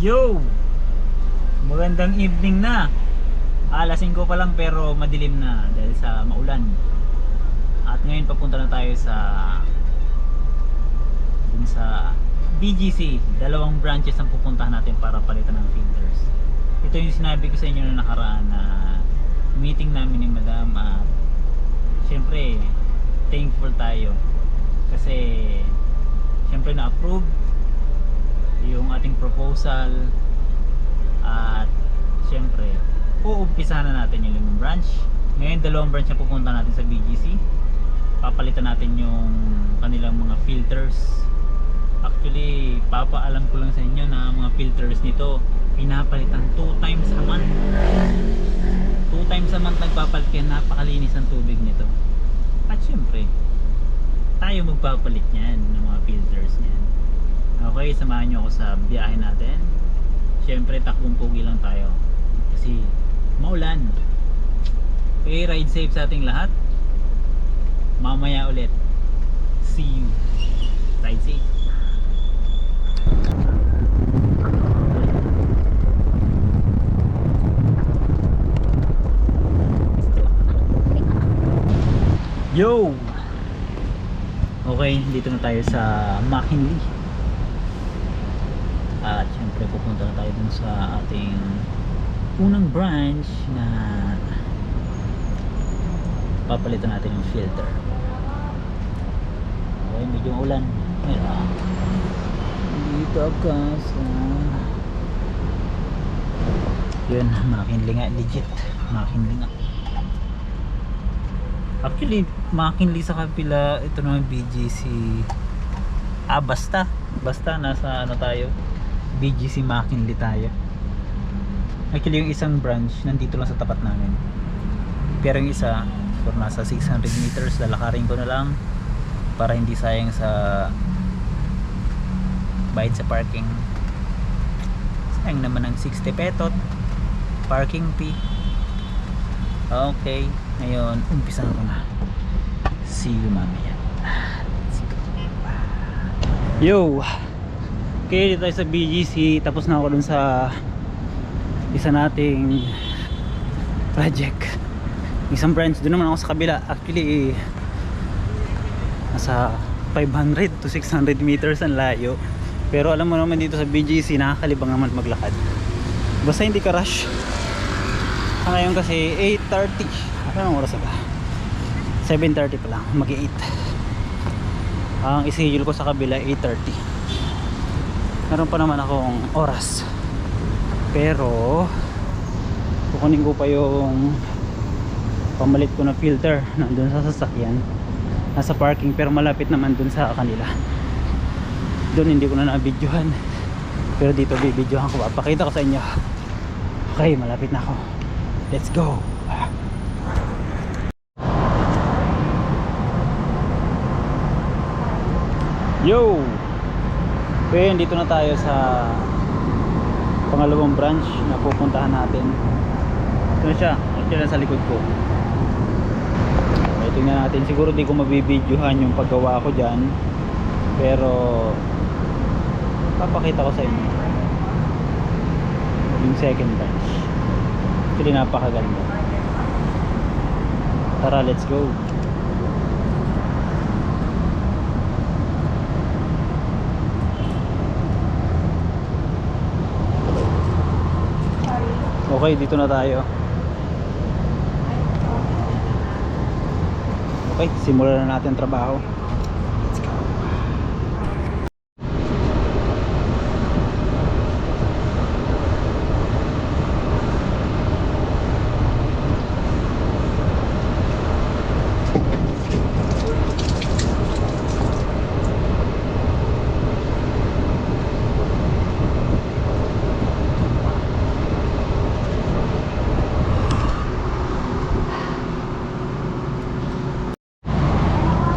Yo! Magandang evening na. Alas 5 pa lang pero madilim na dahil sa maulan. At ngayon papunta na tayo sa BGC. Dalawang branches ang pupuntahan natin para palitan ng filters. Ito yung sinabi ko sa inyo na nakaraan na meeting namin ni Madam at syempre thankful tayo kasi syempre na-approve yung ating proposal at syempre uumpisa na natin yung limang branch. Ngayon dalawang branch na pupunta natin sa BGC. Papalitan natin yung kanilang mga filters. Actually papaalam ko lang sa inyo na mga filters nito pinapalitan 2 times a month. 2 times a month nagpapalit kaya napakalinis ang tubig nito. At syempre tayo magpapalit niyan ng mga filters niyan. Okay, samahan nyo ako sa biyahe natin. Syempre takbong pugi lang tayo kasi maulan. Okay, ride safe sa ating lahat. Mamaya ulit. See you. Ride safe. Yo! Okay, dito na tayo sa McKinley. At syempre pupunta na tayo dun sa ating unang branch na papalitan natin yung filter. Okay, medyo maulan. Dito ka sa yun, McKinley nga, legit McKinley nga. Actually McKinley sa kapila ito naman BGC. Basta nasa ano tayo, BGC McKinley tayo. Actually yung isang branch nandito lang sa tapat namin, pero yung isa for nasa 600 meters. Lalakarin ko na lang para hindi sayang sa bayad sa parking. Sayang naman ng 60 petot parking fee. Okay, ngayon umpisan ko na. See you mamaya. Yo! Okay, dito tayo sa BGC. Tapos na ako dun sa isa nating project. Isang branch, dun naman ako sa kabila. Actually nasa 500 to 600 meters ang layo. Pero alam mo naman dito sa BGC nakakalibang naman maglakad. Basta hindi ka rush. Ngayon kasi 8:30. Anong oras na ba? 7:30 pa lang, mag-8. Ang ischedule ko sa kabila 8:30. Meron pa naman akong oras. Pero kukunin ko pa yung pamalit ko na filter nandun sa sasakyan. Nasa parking pero malapit naman dun sa kanila. Doon hindi ko na na-videohan. Pero dito bibidyohan ko, papakita ko sa inyo. Okay, malapit na ako. Let's go. Yo! Okay, dito na tayo sa pangalawang branch na pupuntahan natin. Ito na siya, actually nasa likod ko. Okay, tingnan natin. Siguro di ko mabibidyohan yung paggawa ko dyan, pero papakita ko sa inyo yung second branch. Actually napakaganda. Tara, let's go. Okay, dito na tayo. Okay, simulan na natin trabaho. Let's go.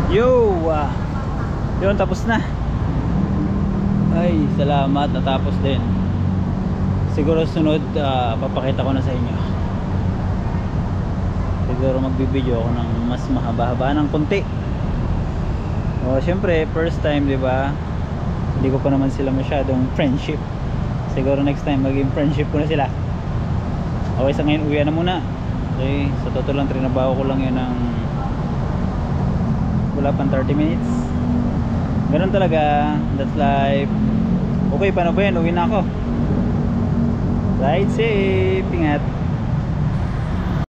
Yo! Yun, tapos na. Ay, salamat, natapos din. Siguro sunod papakita ko na sa inyo. Siguro magbibideo ako ng mas mahaba-haba ng konti. O syempre first time, 'di ba? Hindi ko pa naman sila masyadong friendship. Siguro next time maging friendship ko na sila. Okay, sa ngayon uwi na muna. Okay, sa totoo lang trinabaho ko lang yun ng wala pang 30 minutes. Ganun talaga, that's life. Okay, paano ba yan? Uwi na ako. Ride safe, ingat.